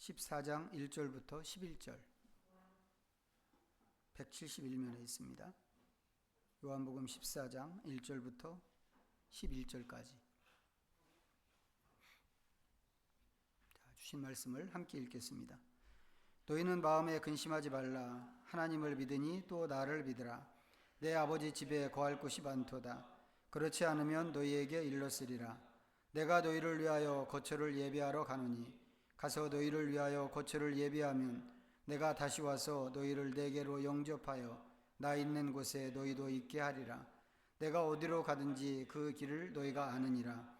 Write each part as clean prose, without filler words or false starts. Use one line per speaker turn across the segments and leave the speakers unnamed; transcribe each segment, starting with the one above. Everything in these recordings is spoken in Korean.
14장 1절부터 11절 171면에 있습니다. 요한복음 14장 1절부터 11절까지 주신 말씀을 함께 읽겠습니다. 너희는 마음에 근심하지 말라. 하나님을 믿으니 또 나를 믿으라. 내 아버지 집에 거할 곳이 많도다. 그렇지 않으면 너희에게 일렀으리라. 내가 너희를 위하여 거처를 예비하러 가노니 가서 너희를 위하여 거처를 예비하면 내가 다시 와서 너희를 내게로 영접하여 나 있는 곳에 너희도 있게 하리라. 내가 어디로 가든지 그 길을 너희가 아느니라.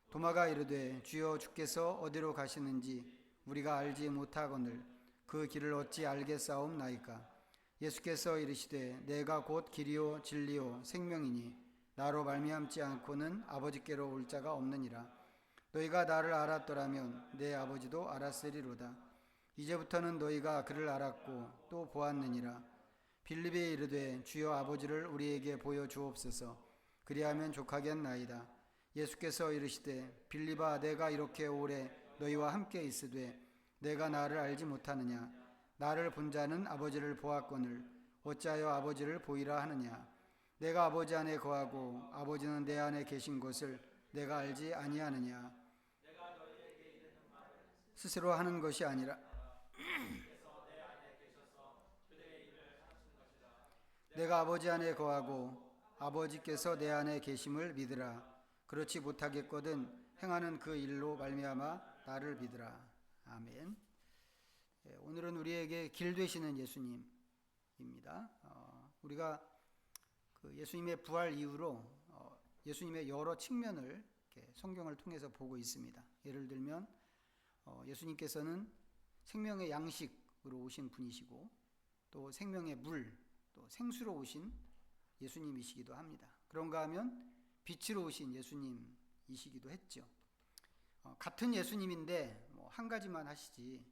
도마가 이르되 주여 주께서 어디로 가시는지 우리가 알지 못하거늘 그 길을 어찌 알겠사옵나이까. 예수께서 이르시되 내가 곧 길이요 진리요 생명이니 나로 말미암지 않고는 아버지께로 올 자가 없느니라. 너희가 나를 알았더라면 내 아버지도 알았으리로다. 이제부터는 너희가 그를 알았고 또 보았느니라. 빌립이 이르되 주여 아버지를 우리에게 보여주옵소서. 그리하면 족하겠나이다. 예수께서 이르시되 빌립아 내가 이렇게 오래 너희와 함께 있으되 내가 나를 알지 못하느냐. 나를 본 자는 아버지를 보았거늘 어찌하여 아버지를 보이라 하느냐. 내가 아버지 안에 거하고 아버지는 내 안에 계신 것을 내가 알지 아니하느냐. 스스로 하는 것이 아니라 내가 아버지 안에 거하고 아버지께서 내 안에 계심을 믿으라. 그렇지 못하겠거든 행하는 그 일로 말미암아 나를 믿으라. 아멘. 오늘은 우리에게 길 되시는 예수님입니다. 우리가 그 예수님의 부활 이후로 예수님의 여러 측면을 이렇게 성경을 통해서 보고 있습니다. 예를 들면 예수님께서는 생명의 양식으로 오신 분이시고 또 생명의 물, 또 생수로 오신 예수님이시기도 합니다. 그런가 하면 빛으로 오신 예수님이시기도 했죠. 같은 예수님인데 한 가지만 하시지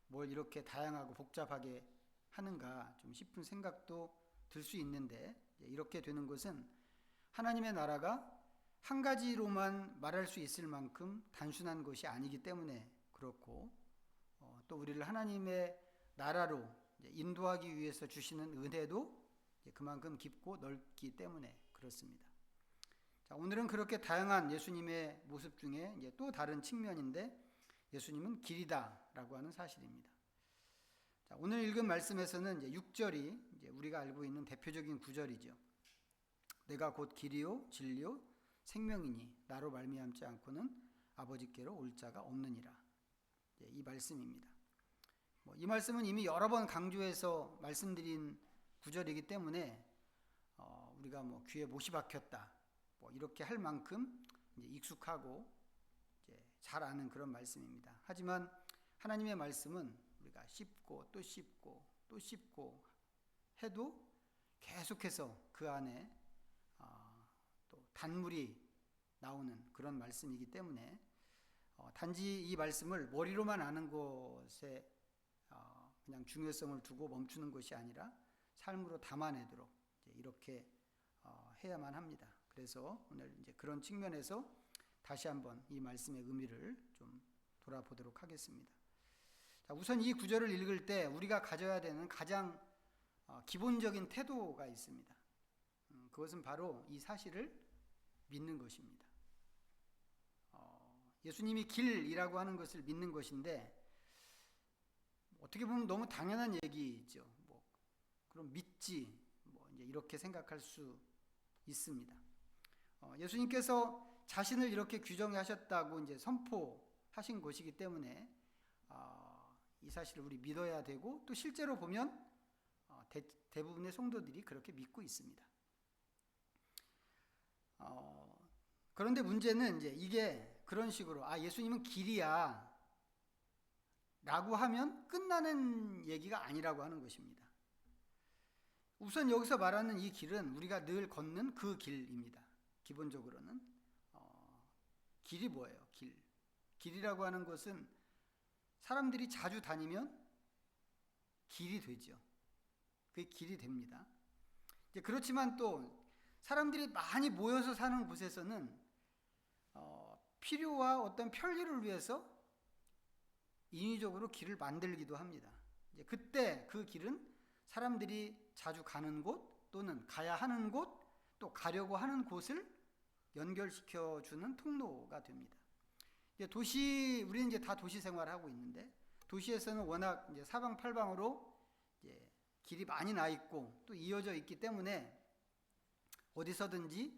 뭘 이렇게 다양하고 복잡하게 하는가 좀 싶은 생각도 들 수 있는데, 이렇게 되는 것은 하나님의 나라가 한 가지로만 말할 수 있을 만큼 단순한 것이 아니기 때문에 그렇고, 또 우리를 하나님의 나라로 인도하기 위해서 주시는 은혜도 그만큼 깊고 넓기 때문에 그렇습니다. 자, 오늘은 그렇게 다양한 예수님의 모습 중에 이제 또 다른 측면인데, 예수님은 길이다라고 하는 사실입니다. 자, 오늘 읽은 말씀에서는 이제 6절이 이제 우리가 알고 있는 대표적인 구절이죠. 내가 곧 길이요 진리요 생명이니 나로 말미암지 않고는 아버지께로 올 자가 없느니라. 이 말씀입니다. 이 말씀은 이미 여러 번 강조해서 말씀드린 구절이기 때문에 우리가 귀에 못이 박혔다 이렇게 할 만큼 이제 익숙하고 이제 잘 아는 그런 말씀입니다. 하지만 하나님의 말씀은 우리가 씹고 또 씹고 또 씹고 해도 계속해서 그 안에 또 단물이 나오는 그런 말씀이기 때문에 단지 이 말씀을 머리로만 아는 것에 그냥 중요성을 두고 멈추는 것이 아니라 삶으로 담아내도록 이렇게 해야만 합니다. 그래서 오늘 이제 그런 측면에서 다시 한번 이 말씀의 의미를 좀 돌아보도록 하겠습니다. 자, 우선 이 구절을 읽을 때 우리가 가져야 되는 가장 기본적인 태도가 있습니다. 그것은 바로 이 사실을 믿는 것입니다. 예수님이 길이라고 하는 것을 믿는 것인데, 어떻게 보면 너무 당연한 얘기죠. 그럼 믿지, 이제 이렇게 생각할 수 있습니다. 예수님께서 자신을 이렇게 규정하셨다고 이제 선포하신 것이기 때문에 이 사실을 우리 믿어야 되고, 또 실제로 보면 대부분의 성도들이 그렇게 믿고 있습니다. 그런데 문제는 이제 이게 그런 식으로 예수님은 길이야 라고 하면 끝나는 얘기가 아니라고 하는 것입니다. 우선 여기서 말하는 이 길은 우리가 늘 걷는 그 길입니다. 기본적으로는 길이 뭐예요? 길이라고 하는 것은 사람들이 자주 다니면 길이 되죠. 그게 길이 됩니다. 이제 그렇지만 또 사람들이 많이 모여서 사는 곳에서는 필요와 어떤 편리를 위해서 인위적으로 길을 만들기도 합니다. 이제 그때 그 길은 사람들이 자주 가는 곳 또는 가야 하는 곳 또 가려고 하는 곳을 연결시켜 주는 통로가 됩니다. 이제 우리는 이제 다 도시 생활을 하고 있는데 도시에서는 워낙 이제 사방팔방으로 이제 길이 많이 나 있고 또 이어져 있기 때문에 어디서든지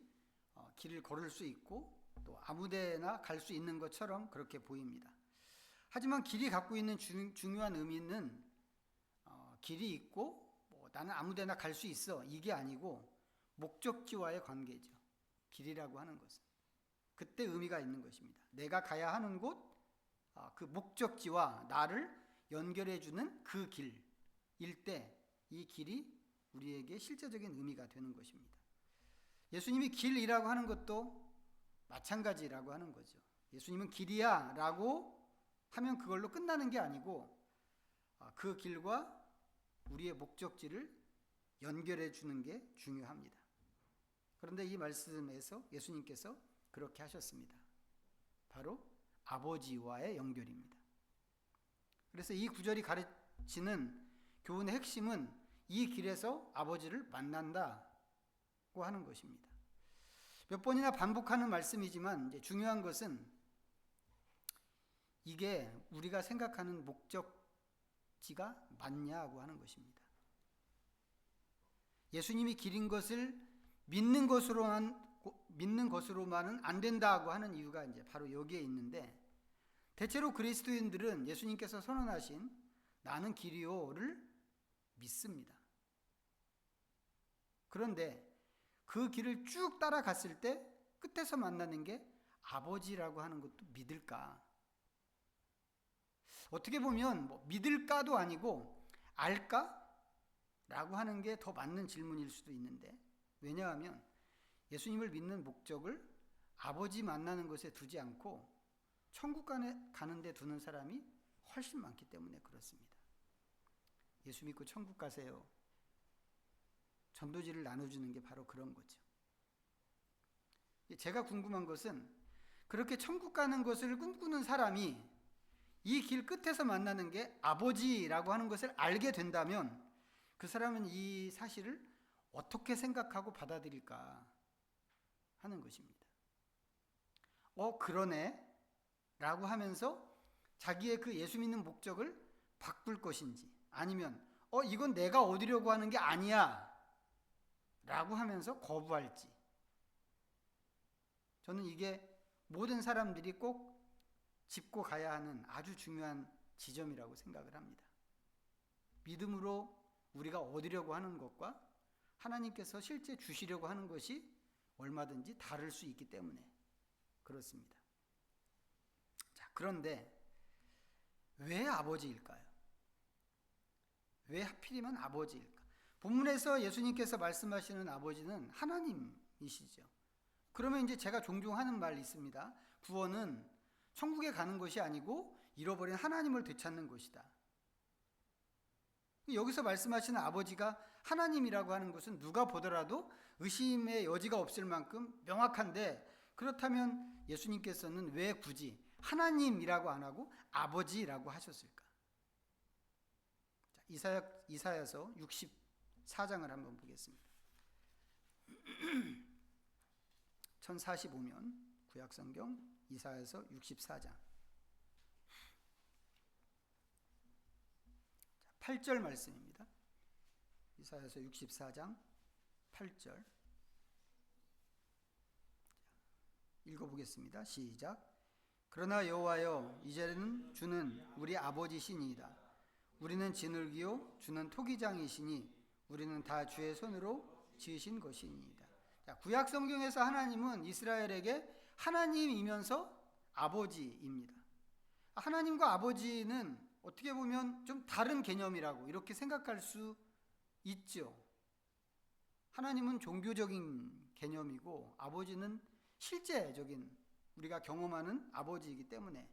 길을 걸을 수 있고 또 아무데나 갈 수 있는 것처럼 그렇게 보입니다. 하지만 길이 갖고 있는 중요한 의미는 길이 있고 나는 아무데나 갈 수 있어 이게 아니고 목적지와의 관계죠. 길이라고 하는 것은 그때 의미가 있는 것입니다. 내가 가야 하는 곳, 그 목적지와 나를 연결해주는 그 길일 때 이 길이 우리에게 실제적인 의미가 되는 것입니다. 예수님이 길이라고 하는 것도 마찬가지라고 하는 거죠. 예수님은 길이야 라고 하면 그걸로 끝나는 게 아니고 그 길과 우리의 목적지를 연결해 주는 게 중요합니다. 그런데 이 말씀에서 예수님께서 그렇게 하셨습니다. 바로 아버지와의 연결입니다. 그래서 이 구절이 가르치는 교훈의 핵심은 이 길에서 아버지를 만난다고 하는 것입니다. 몇 번이나 반복하는 말씀이지만 이제 중요한 것은 이게 우리가 생각하는 목적지가 맞냐고 하는 것입니다. 예수님이 길인 것을 믿는 것으로만은 안 된다고 하는 이유가 이제 바로 여기에 있는데 대체로 그리스도인들은 예수님께서 선언하신 나는 길이요를 믿습니다. 그런데 그 길을 쭉 따라갔을 때 끝에서 만나는 게 아버지라고 하는 것도 믿을까? 어떻게 보면 믿을까도 아니고 알까? 라고 하는 게 더 맞는 질문일 수도 있는데 왜냐하면 예수님을 믿는 목적을 아버지 만나는 것에 두지 않고 천국 가는 데 두는 사람이 훨씬 많기 때문에 그렇습니다. 예수 믿고 천국 가세요. 전도지를 나눠주는 게 바로 그런 거죠. 제가 궁금한 것은 그렇게 천국 가는 것을 꿈꾸는 사람이 이 길 끝에서 만나는 게 아버지라고 하는 것을 알게 된다면 그 사람은 이 사실을 어떻게 생각하고 받아들일까 하는 것입니다. 그러네 라고 하면서 자기의 그 예수 믿는 목적을 바꿀 것인지 아니면 이건 내가 얻으려고 하는 게 아니야 라고 하면서 거부할지 저는 이게 모든 사람들이 꼭 짚고 가야 하는 아주 중요한 지점이라고 생각을 합니다. 믿음으로 우리가 얻으려고 하는 것과 하나님께서 실제 주시려고 하는 것이 얼마든지 다를 수 있기 때문에 그렇습니다. 자, 그런데 왜 아버지일까요? 왜 하필이면 아버지일까? 본문에서 예수님께서 말씀하시는 아버지는 하나님이시죠. 그러면 이제 제가 종종 하는 말이 있습니다. 구원은 천국에 가는 것이 아니고 잃어버린 하나님을 되찾는 것이다. 여기서 말씀하시는 아버지가 하나님이라고 하는 것은 누가 보더라도 의심의 여지가 없을 만큼 명확한데 그렇다면 예수님께서는 왜 굳이 하나님이라고 안 하고 아버지라고 하셨을까? 자, 이사야서 64장을 한번 보겠습니다. 1045면 구약성경 이사야서 64장 8절 말씀입니다. 이사야서 64장 8절 읽어보겠습니다. 시작. 그러나 여호와여 이제는 주는 우리 아버지시니이다. 우리는 진흙이요 주는 토기장이시니 우리는 다 주의 손으로 지으신 것이니이다. 자, 구약 성경에서 하나님은 이스라엘에게 하나님이면서 아버지입니다. 하나님과 아버지는 어떻게 보면 좀 다른 개념이라고 이렇게 생각할 수 있죠. 하나님은 종교적인 개념이고 아버지는 실제적인 우리가 경험하는 아버지이기 때문에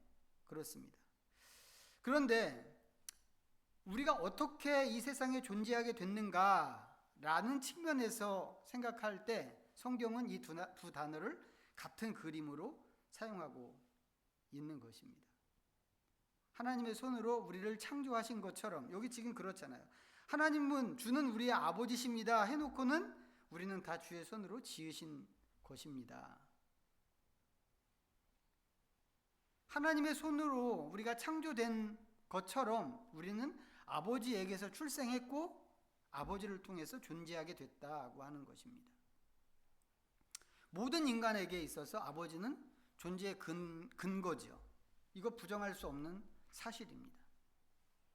그렇습니다. 그런데 우리가 어떻게 이 세상에 존재하게 됐는가라는 측면에서 생각할 때 성경은 이 두 단어를 같은 그림으로 사용하고 있는 것입니다. 하나님의 손으로 우리를 창조하신 것처럼 여기 지금 그렇잖아요. 하나님은 주는 우리의 아버지십니다 해놓고는 우리는 다 주의 손으로 지으신 것입니다. 하나님의 손으로 우리가 창조된 것처럼 우리는 아버지에게서 출생했고 아버지를 통해서 존재하게 됐다고 하는 것입니다. 모든 인간에게 있어서 아버지는 존재의 근거죠. 이거 부정할 수 없는 사실입니다.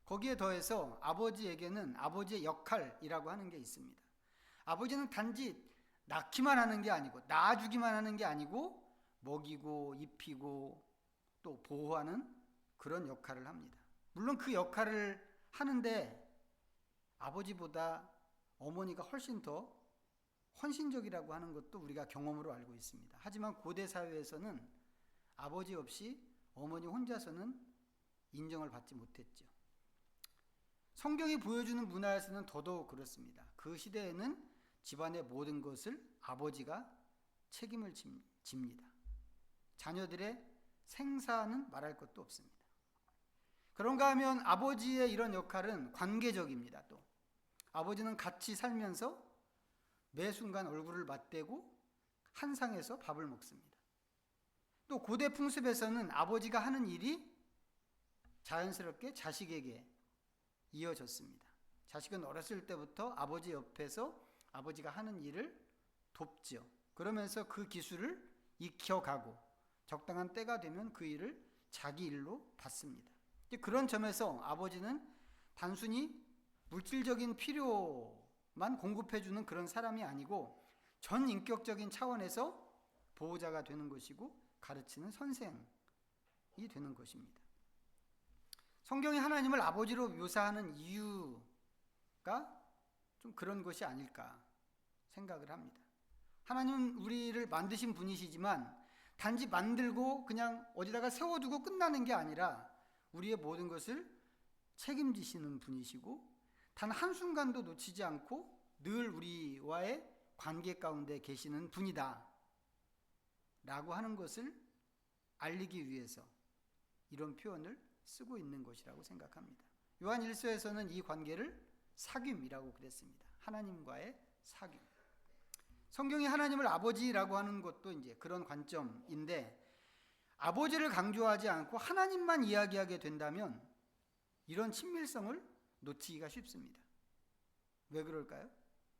거기에 더해서 아버지에게는 아버지의 역할이라고 하는 게 있습니다. 아버지는 단지 낳기만 하는 게 아니고 낳아주기만 하는 게 아니고 먹이고 입히고 또 보호하는 그런 역할을 합니다. 물론 그 역할을 하는데 아버지보다 어머니가 훨씬 더 헌신적이라고 하는 것도 우리가 경험으로 알고 있습니다. 하지만 고대 사회에서는 아버지 없이 어머니 혼자서는 인정을 받지 못했죠. 성경이 보여주는 문화에서는 더더욱 그렇습니다. 그 시대에는 집안의 모든 것을 아버지가 책임을 집니다. 자녀들의 생사는 말할 것도 없습니다. 그런가 하면 아버지의 이런 역할은 관계적입니다. 또 아버지는 같이 살면서 매 순간 얼굴을 맞대고 한 상에서 밥을 먹습니다. 또 고대 풍습에서는 아버지가 하는 일이 자연스럽게 자식에게 이어졌습니다. 자식은 어렸을 때부터 아버지 옆에서 아버지가 하는 일을 돕죠. 그러면서 그 기술을 익혀가고 적당한 때가 되면 그 일을 자기 일로 받습니다. 그런 점에서 아버지는 단순히 물질적인 필요만 공급해주는 그런 사람이 아니고 전 인격적인 차원에서 보호자가 되는 것이고 가르치는 선생이 되는 것입니다. 성경이 하나님을 아버지로 묘사하는 이유가 좀 그런 것이 아닐까 생각을 합니다. 하나님은 우리를 만드신 분이시지만 단지 만들고 그냥 어디다가 세워두고 끝나는 게 아니라 우리의 모든 것을 책임지시는 분이시고 단 한순간도 놓치지 않고 늘 우리와의 관계 가운데 계시는 분이다 라고 하는 것을 알리기 위해서 이런 표현을 쓰고 있는 것이라고 생각합니다. 요한 1서에서는 이 관계를 사귐이라고 그랬습니다. 하나님과의 사귐. 성경이 하나님을 아버지라고 하는 것도 이제 그런 관점인데 아버지를 강조하지 않고 하나님만 이야기하게 된다면 이런 친밀성을 놓치기가 쉽습니다. 왜 그럴까요?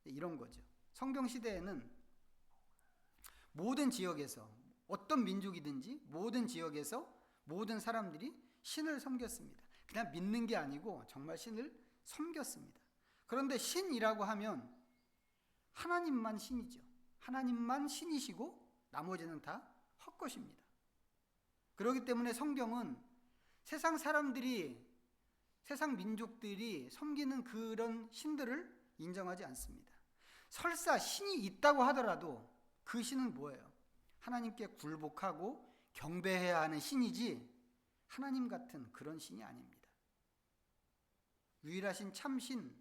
이런 거죠. 성경 시대에는 모든 지역에서 어떤 민족이든지 모든 지역에서 모든 사람들이 신을 섬겼습니다. 그냥 믿는 게 아니고 정말 신을 섬겼습니다. 그런데 신이라고 하면 하나님만 신이죠. 하나님만 신이시고 나머지는 다 헛것입니다. 그렇기 때문에 성경은 세상 사람들이 세상 민족들이 섬기는 그런 신들을 인정하지 않습니다. 설사 신이 있다고 하더라도 그 신은 뭐예요? 하나님께 굴복하고 경배해야 하는 신이지 하나님 같은 그런 신이 아닙니다. 유일하신 참신은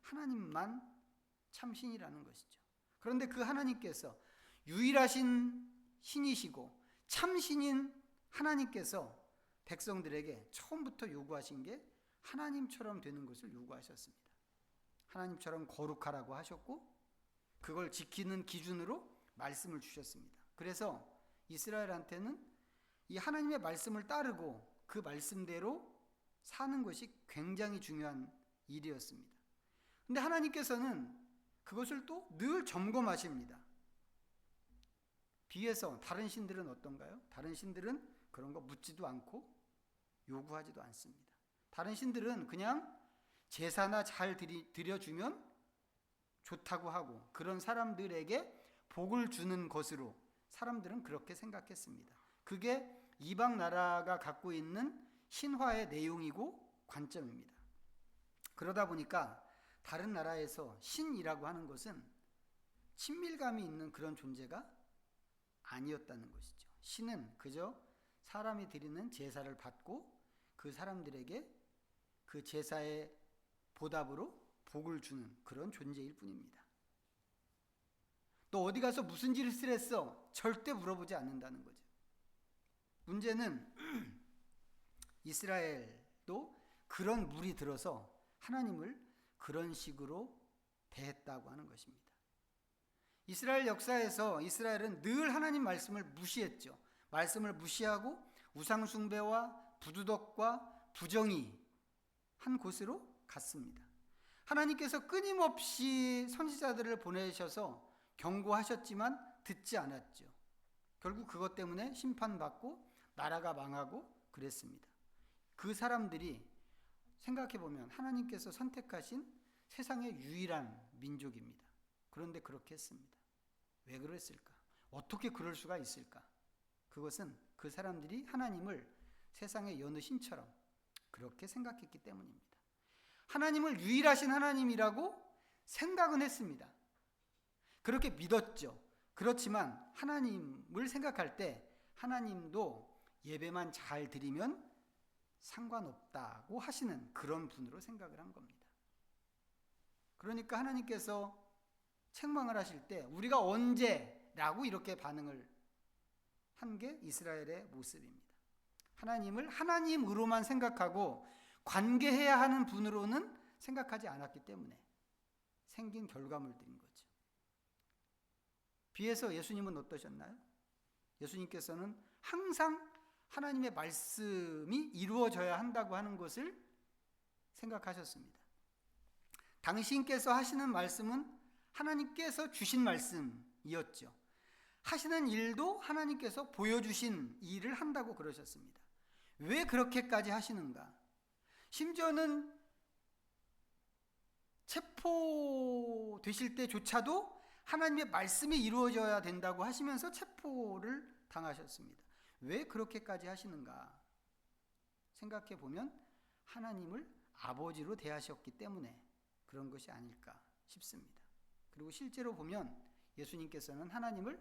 하나님만 참신이라는 것이죠. 그런데 그 하나님께서 유일하신 신이시고 참신인 하나님께서 백성들에게 처음부터 요구하신 게 하나님처럼 되는 것을 요구하셨습니다. 하나님처럼 거룩하라고 하셨고 그걸 지키는 기준으로 말씀을 주셨습니다. 그래서 이스라엘한테는 이 하나님의 말씀을 따르고 그 말씀대로 사는 것이 굉장히 중요한 일이었습니다. 근데 하나님께서는 그것을 또 늘 점검하십니다. 비해서 다른 신들은 어떤가요? 다른 신들은 그런 거 묻지도 않고 요구하지도 않습니다. 다른 신들은 그냥 제사나 잘 드려주면 좋다고 하고 그런 사람들에게 복을 주는 것으로 사람들은 그렇게 생각했습니다. 그게 이방 나라가 갖고 있는 신화의 내용이고 관점입니다. 그러다 보니까 다른 나라에서 신이라고 하는 것은 친밀감이 있는 그런 존재가 아니었다는 것이죠. 신은 그저 사람이 드리는 제사를 받고 그 사람들에게 그 제사의 보답으로 복을 주는 그런 존재일 뿐입니다. 또 어디 가서 무슨 짓을 했어? 절대 물어보지 않는다는 거죠. 문제는 이스라엘도 그런 물이 들어서 하나님을 그런 식으로 대했다고 하는 것입니다. 이스라엘 역사에서 이스라엘은 늘 하나님 말씀을 무시했죠. 말씀을 무시하고 우상숭배와 부두덕과 부정이 한 곳으로 갔습니다. 하나님께서 끊임없이 선지자들을 보내셔서 경고하셨지만 듣지 않았죠. 결국 그것 때문에 심판받고 나라가 망하고 그랬습니다. 그 사람들이 생각해보면 하나님께서 선택하신 세상의 유일한 민족입니다. 그런데 그렇게 했습니다. 왜 그랬을까? 어떻게 그럴 수가 있을까? 그것은 그 사람들이 하나님을 세상의 여느 신처럼 그렇게 생각했기 때문입니다. 하나님을 유일하신 하나님이라고 생각은 했습니다. 그렇게 믿었죠. 그렇지만 하나님을 생각할 때 하나님도 예배만 잘 드리면 상관없다고 하시는 그런 분으로 생각을 한 겁니다. 그러니까 하나님께서 책망을 하실 때 우리가 언제라고 이렇게 반응을 한 게 이스라엘의 모습입니다. 하나님을 하나님으로만 생각하고 관계해야 하는 분으로는 생각하지 않았기 때문에 생긴 결과물들인 거죠. 비해서 예수님은 어떠셨나요? 예수님께서는 항상 하나님의 말씀이 이루어져야 한다고 하는 것을 생각하셨습니다. 당신께서 하시는 말씀은 하나님께서 주신 말씀이었죠. 하시는 일도 하나님께서 보여주신 일을 한다고 그러셨습니다. 왜 그렇게까지 하시는가? 심지어는 체포되실 때조차도 하나님의 말씀이 이루어져야 된다고 하시면서 체포를 당하셨습니다. 왜 그렇게까지 하시는가? 생각해 보면 하나님을 아버지로 대하셨기 때문에 그런 것이 아닐까 싶습니다. 그리고 실제로 보면 예수님께서는 하나님을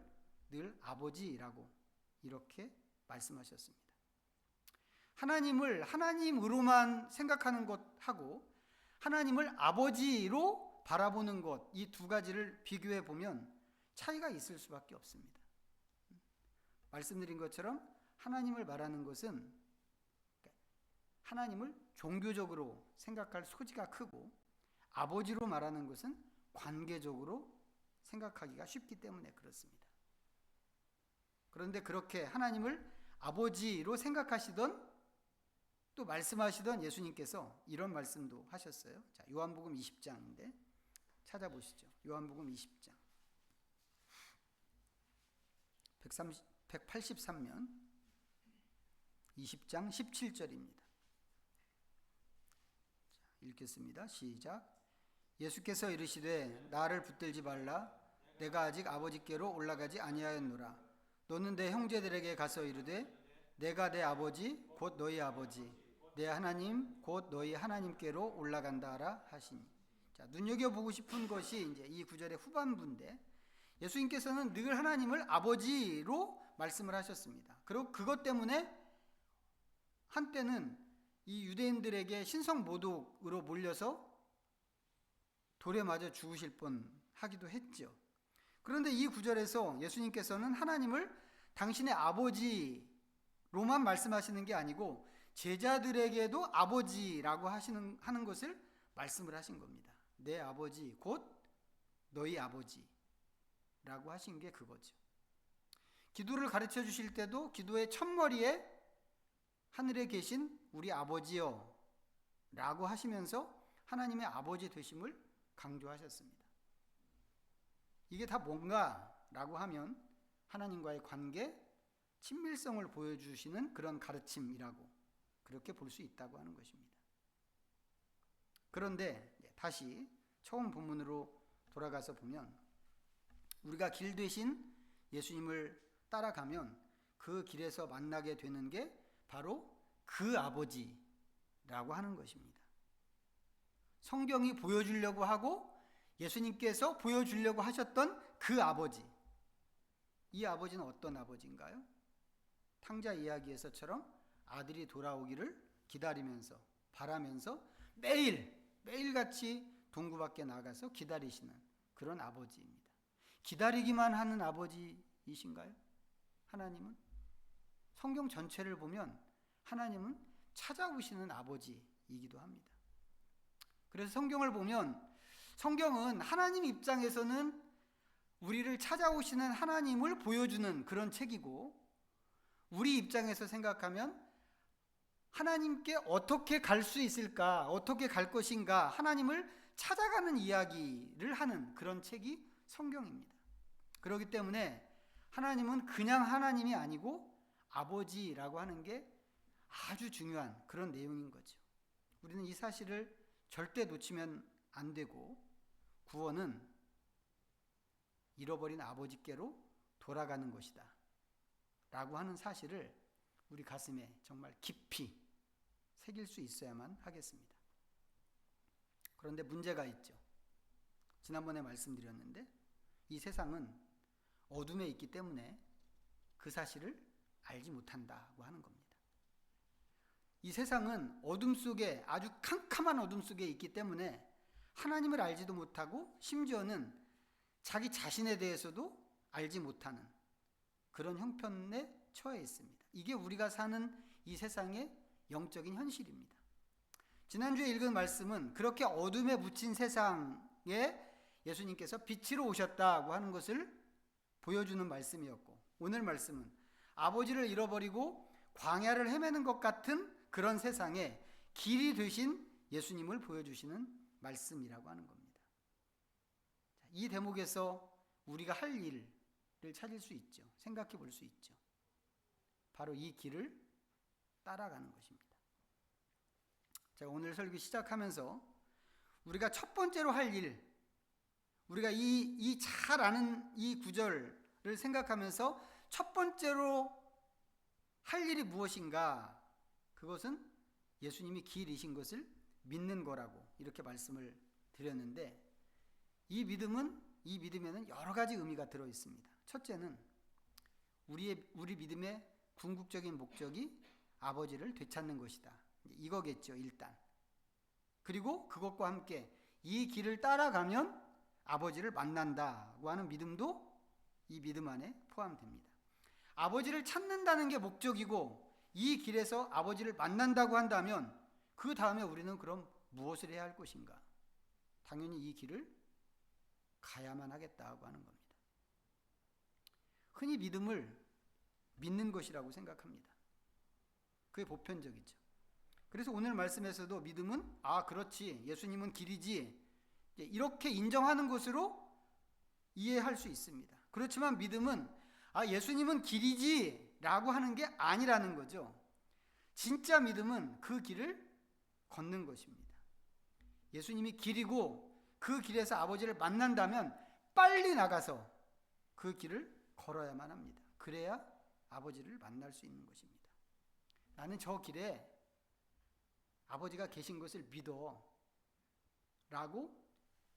늘 아버지라고 이렇게 말씀하셨습니다. 하나님을 하나님으로만 생각하는 것하고 하나님을 아버지로 바라보는 것, 이 두 가지를 비교해 보면 차이가 있을 수밖에 없습니다. 말씀드린 것처럼 하나님을 말하는 것은 하나님을 종교적으로 생각할 소지가 크고 아버지로 말하는 것은 관계적으로 생각하기가 쉽기 때문에 그렇습니다. 그런데 그렇게 하나님을 아버지로 생각하시던 또 말씀하시던 예수님께서 이런 말씀도 하셨어요. 자, 요한복음 20장인데 찾아보시죠. 요한복음 20장 183면 20장 17절입니다. 읽겠습니다. 시작. 예수께서 이르시되 나를 붙들지 말라. 내가 아직 아버지께로 올라가지 아니하였노라. 너는 내 형제들에게 가서 이르되 내가 내 아버지 곧 너희 아버지 내 하나님 곧 너희 하나님께로 올라간다 하라 하시니. 자, 눈여겨보고 싶은 것이 이제 이 구절의 후반부인데 예수님께서는 늘 하나님을 아버지로 말씀을 하셨습니다. 그리고 그것 때문에 한때는 이 유대인들에게 신성 모독으로 몰려서 돌에 맞아 죽으실 뻔하기도 했죠. 그런데 이 구절에서 예수님께서는 하나님을 당신의 아버지로만 말씀하시는 게 아니고 제자들에게도 아버지라고 하는 것을 말씀을 하신 겁니다. 내 아버지 곧 너희 아버지라고 하신 게 그거죠. 기도를 가르쳐 주실 때도 기도의 첫머리에 하늘에 계신 우리 아버지여 라고 하시면서 하나님의 아버지 되심을 강조하셨습니다. 이게 다 뭔가라고 하면 하나님과의 관계, 친밀성을 보여주시는 그런 가르침이라고 그렇게 볼 수 있다고 하는 것입니다. 그런데 다시 처음 본문으로 돌아가서 보면 우리가 길 되신 예수님을 따라가면 그 길에서 만나게 되는 게 바로 그 아버지라고 하는 것입니다. 성경이 보여주려고 하고 예수님께서 보여주려고 하셨던 그 아버지. 이 아버지는 어떤 아버지인가요? 탕자 이야기에서처럼 아들이 돌아오기를 기다리면서 바라면서 매일같이 동구 밖에 나가서 기다리시는 그런 아버지입니다. 기다리기만 하는 아버지이신가요? 하나님은? 성경 전체를 보면 하나님은 찾아오시는 아버지이기도 합니다. 그래서 성경을 보면 성경은 하나님 입장에서는 우리를 찾아오시는 하나님을 보여주는 그런 책이고, 우리 입장에서 생각하면 하나님께 어떻게 갈 수 있을까, 어떻게 갈 것인가, 하나님을 찾아가는 이야기를 하는 그런 책이 성경입니다. 그렇기 때문에 하나님은 그냥 하나님이 아니고 아버지라고 하는 게 아주 중요한 그런 내용인 거죠. 우리는 이 사실을 절대 놓치면 안 되고, 구원은 잃어버린 아버지께로 돌아가는 것이다 라고 하는 사실을 우리 가슴에 정말 깊이 새길 수 있어야만 하겠습니다. 그런데 문제가 있죠. 지난번에 말씀드렸는데 이 세상은 어둠에 있기 때문에 그 사실을 알지 못한다고 하는 겁니다. 이 세상은 어둠 속에, 아주 캄캄한 어둠 속에 있기 때문에 하나님을 알지도 못하고 심지어는 자기 자신에 대해서도 알지 못하는 그런 형편에 처해 있습니다. 이게 우리가 사는 이 세상의 영적인 현실입니다. 지난주에 읽은 말씀은 그렇게 어둠에 묻힌 세상에 예수님께서 빛으로 오셨다고 하는 것을 보여주는 말씀이었고, 오늘 말씀은 아버지를 잃어버리고 광야를 헤매는 것 같은 그런 세상에 길이 되신 예수님을 보여주시는 말씀이라고 하는 겁니다. 이 대목에서 우리가 할 일을 찾을 수 있죠. 생각해 볼 수 있죠. 바로 이 길을 따라가는 것입니다. 제가 오늘 설교 시작하면서 우리가 첫 번째로 할 일, 우리가 이 잘 아는 이 구절을 생각하면서 첫 번째로 할 일이 무엇인가? 그것은 예수님이 길이신 것을 믿는 거라고 이렇게 말씀을 드렸는데, 이 믿음에는 여러 가지 의미가 들어 있습니다. 첫째는 우리 믿음의 궁극적인 목적이 아버지를 되찾는 것이다. 이거겠죠, 일단. 그리고 그것과 함께 이 길을 따라가면 아버지를 만난다고 하는 믿음도 이 믿음 안에 포함됩니다. 아버지를 찾는다는 게 목적이고 이 길에서 아버지를 만난다고 한다면 그 다음에 우리는 그럼 무엇을 해야 할 것인가? 당연히 이 길을 가야만 하겠다고 하는 겁니다. 흔히 믿음을 믿는 것이라고 생각합니다. 그게 보편적이죠. 그래서 오늘 말씀에서도 믿음은 그렇지, 예수님은 길이지, 이렇게 인정하는 것으로 이해할 수 있습니다. 그렇지만 믿음은 예수님은 길이지 라고 하는 게 아니라는 거죠. 진짜 믿음은 그 길을 걷는 것입니다. 예수님이 길이고 그 길에서 아버지를 만난다면 빨리 나가서 그 길을 걸어야만 합니다. 그래야 아버지를 만날 수 있는 것입니다. 나는 저 길에 아버지가 계신 것을 믿어 라고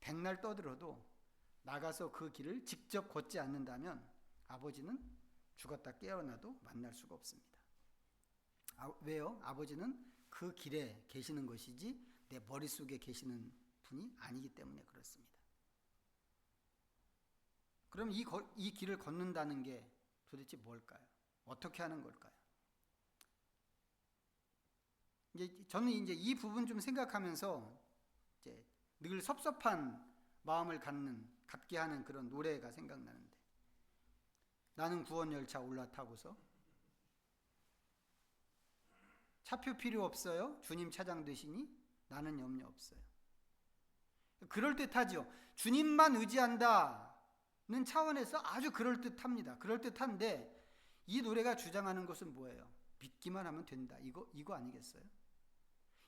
백날 떠들어도 나가서 그 길을 직접 걷지 않는다면 아버지는 죽었다 깨어나도 만날 수가 없습니다. 왜요? 아버지는 그 길에 계시는 것이지 내 머릿속에 계시는 분이 아니기 때문에 그렇습니다. 그럼 이 길을 걷는다는 게 도대체 뭘까요? 어떻게 하는 걸까요? 저는 이 부분 좀 생각하면서 늘 섭섭한 마음을 갖게 하는 그런 노래가 생각나는데, 나는 구원열차 올라타고서 차표 필요 없어요. 주님 차장 되시니 나는 염려 없어요. 그럴듯하죠. 주님만 의지한다는 차원에서 아주 그럴듯합니다. 그럴듯한데 이 노래가 주장하는 것은 뭐예요? 믿기만 하면 된다. 이거 아니겠어요?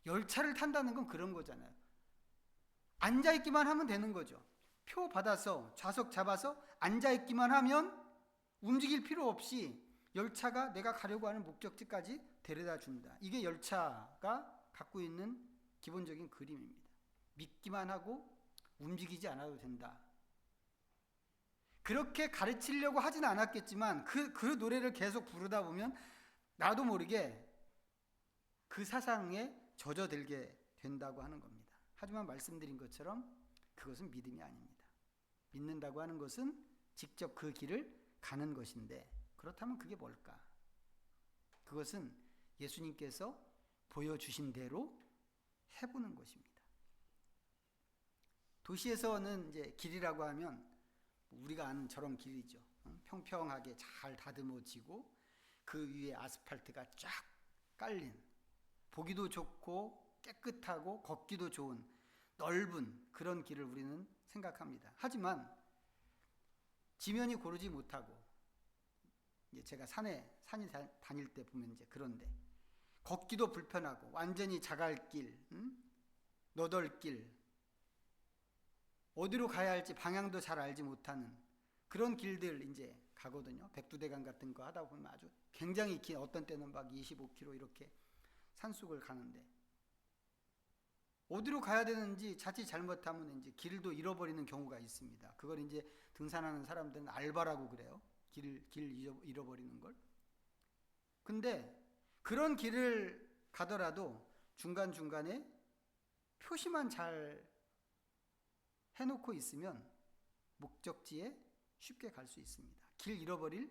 열차를 탄다는 건 그런 거잖아요. 앉아있기만 하면 되는 거죠. 표 받아서 좌석 잡아서 앉아있기만 하면 움직일 필요 없이 열차가 내가 가려고 하는 목적지까지 데려다 준다. 이게 열차가 갖고 있는 기본적인 그림입니다. 믿기만 하고 움직이지 않아도 된다. 그렇게 가르치려고 하진 않았겠지만 그 노래를 계속 부르다 보면 나도 모르게 그 사상에 젖어들게 된다고 하는 겁니다. 하지만 말씀드린 것처럼 그것은 믿음이 아닙니다. 믿는다고 하는 것은 직접 그 길을 가는 것인데, 그렇다면 그게 뭘까? 그것은 예수님께서 보여주신 대로 해보는 것입니다. 도시에서는 이제 길이라고 하면 우리가 아는 저런 길이죠. 평평하게 잘 다듬어지고 그 위에 아스팔트가 쫙 깔린, 보기도 좋고 깨끗하고 걷기도 좋은 넓은 그런 길을 우리는 생각합니다. 하지만 지면이 고르지 못하고, 이제 제가 산이 다닐 때 보면 이제 그런데 걷기도 불편하고 완전히 자갈길, 너덜길, 어디로 가야 할지 방향도 잘 알지 못하는 그런 길들 이제 가거든요. 백두대간 같은 거 하다 보면 아주 굉장히 긴, 어떤 때는 막 25km 이렇게 산속을 가는데 어디로 가야 되는지 자칫 잘못하면 이제 길도 잃어버리는 경우가 있습니다. 그걸 이제 등산하는 사람들은 알바라고 그래요. 길 잃어버리는 걸. 근데 그런 길을 가더라도 중간중간에 표시만 잘 해놓고 있으면 목적지에 쉽게 갈 수 있습니다. 길 잃어버릴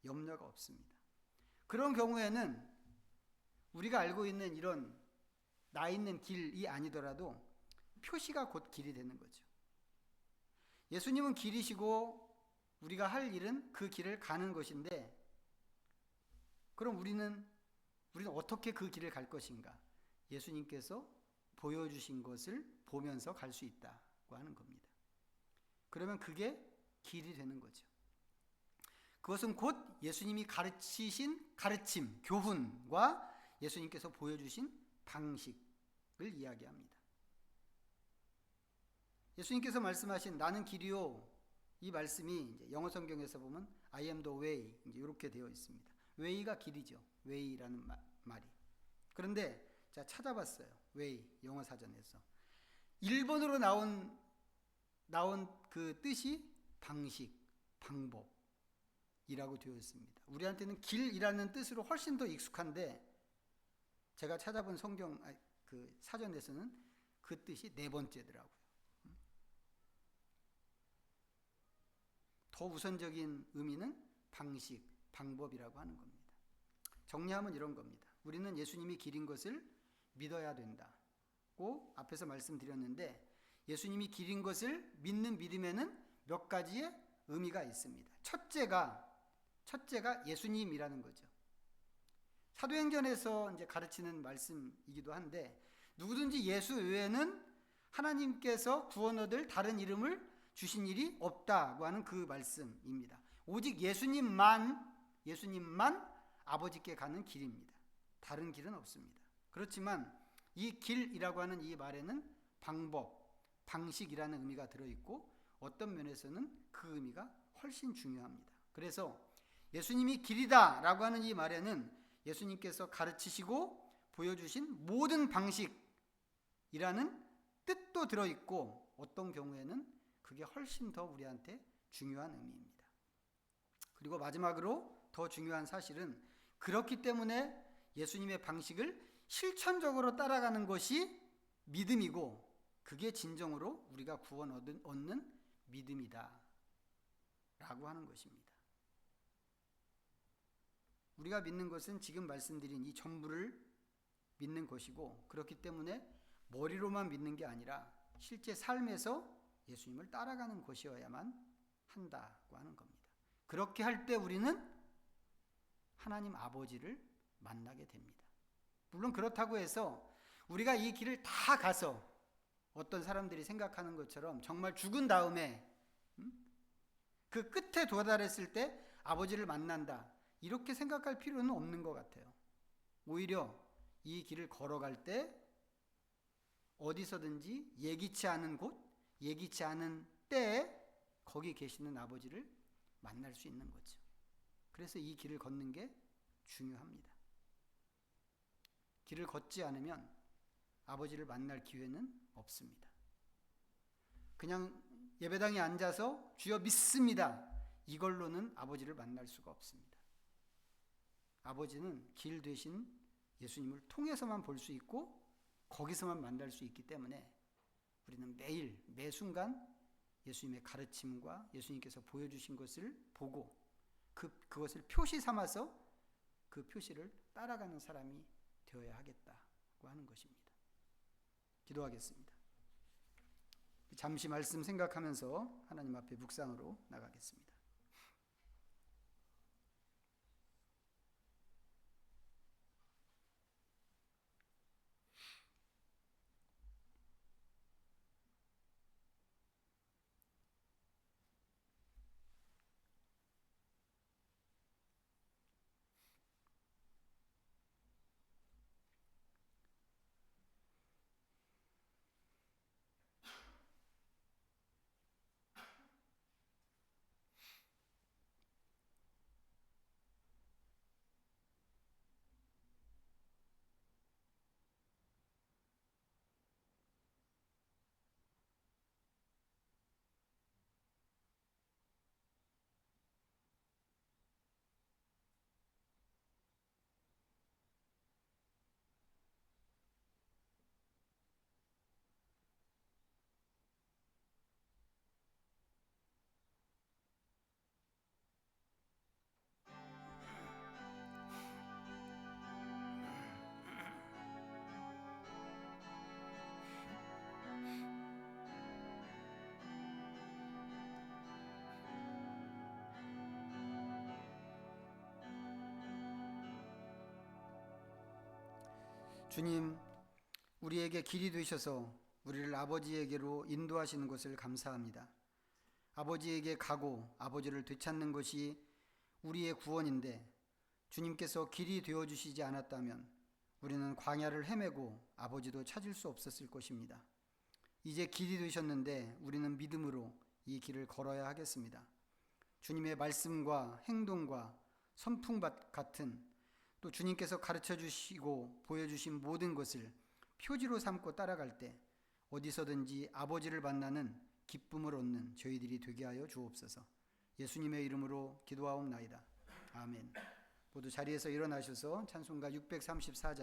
염려가 없습니다. 그런 경우에는 우리가 알고 있는 이런 나 있는 길이 아니더라도 표시가 곧 길이 되는 거죠. 예수님은 길이시고 우리가 할 일은 그 길을 가는 것인데, 그럼 우리는 어떻게 그 길을 갈 것인가? 예수님께서 보여주신 것을 보면서 갈 수 있다고 하는 겁니다. 그러면 그게 길이 되는 거죠. 그것은 곧 예수님이 가르치신 가르침, 교훈과 예수님께서 보여주신 방식을 이야기합니다. 예수님께서 말씀하신 나는 길이요, 이 말씀이 이제 영어 성경에서 보면 I am the way 이렇게 되어 있습니다. way가 길이죠. way라는 말이. 그런데 제가 찾아봤어요. way 영어 사전에서 일본어로 나온 그 뜻이 방식, 방법이라고 되어 있습니다. 우리한테는 길이라는 뜻으로 훨씬 더 익숙한데 제가 찾아본 성경 그 사전에서는 그 뜻이 네 번째더라고요. 더 우선적인 의미는 방식, 방법이라고 하는 겁니다. 정리하면 이런 겁니다. 우리는 예수님이 길인 것을 믿어야 된다고 앞에서 말씀드렸는데, 예수님이 길인 것을 믿는 믿음에는 몇 가지의 의미가 있습니다. 첫째가 예수님이라는 거죠. 사도행전에서 이제 가르치는 말씀이기도 한데, 누구든지 예수 외에는 하나님께서 구원 얻을 다른 이름을 주신 일이 없다고 하는 그 말씀입니다. 오직 예수님만 아버지께 가는 길입니다. 다른 길은 없습니다. 그렇지만 이 길이라고 하는 이 말에는 방법, 방식이라는 의미가 들어있고 어떤 면에서는 그 의미가 훨씬 중요합니다. 그래서 예수님이 길이다 라고 하는 이 말에는 예수님께서 가르치시고 보여주신 모든 방식이라는 뜻도 들어있고, 어떤 경우에는 그게 훨씬 더 우리한테 중요한 의미입니다. 그리고 마지막으로 더 중요한 사실은, 그렇기 때문에 예수님의 방식을 실천적으로 따라가는 것이 믿음이고, 그게 진정으로 우리가 구원 얻는 믿음이다 라고 하는 것입니다. 우리가 믿는 것은 지금 말씀드린 이 전부를 믿는 것이고, 그렇기 때문에 머리로만 믿는 게 아니라 실제 삶에서 예수님을 따라가는 것이어야만 한다고 하는 겁니다. 그렇게 할 때 우리는 하나님 아버지를 만나게 됩니다. 물론 그렇다고 해서 우리가 이 길을 다 가서 어떤 사람들이 생각하는 것처럼 정말 죽은 다음에 그 끝에 도달했을 때 아버지를 만난다, 이렇게 생각할 필요는 없는 것 같아요. 오히려 이 길을 걸어갈 때 어디서든지 예기치 않은 곳, 예기치 않은 때에 거기 계시는 아버지를 만날 수 있는 거죠. 그래서 이 길을 걷는 게 중요합니다. 길을 걷지 않으면 아버지를 만날 기회는 없습니다. 그냥 예배당에 앉아서 주여 믿습니다, 이걸로는 아버지를 만날 수가 없습니다. 아버지는 길 되신 예수님을 통해서만 볼 수 있고 거기서만 만날 수 있기 때문에 우리는 매일 매순간 예수님의 가르침과 예수님께서 보여주신 것을 보고 그것을 표시 삼아서 그 표시를 따라가는 사람이 되어야 하겠다, 하라고 하는 것입니다. 기도하겠습니다. 잠시 말씀 생각하면서 하나님 앞에 묵상으로 나가겠습니다. 주님, 우리에게 길이 되셔서 우리를 아버지에게로 인도하시는 것을 감사합니다. 아버지에게 가고 아버지를 되찾는 것이 우리의 구원인데 주님께서 길이 되어주시지 않았다면 우리는 광야를 헤매고 아버지도 찾을 수 없었을 것입니다. 이제 길이 되셨는데 우리는 믿음으로 이 길을 걸어야 하겠습니다. 주님의 말씀과 행동과 선풍 같은 또 주님께서 가르쳐 주시고 보여주신 모든 것을 표지로 삼고 따라갈 때 어디서든지 아버지를 만나는 기쁨을 얻는 저희들이 되게 하여 주옵소서. 예수님의 이름으로 기도하옵나이다. 아멘. 모두 자리에서 일어나셔서 찬송가 634장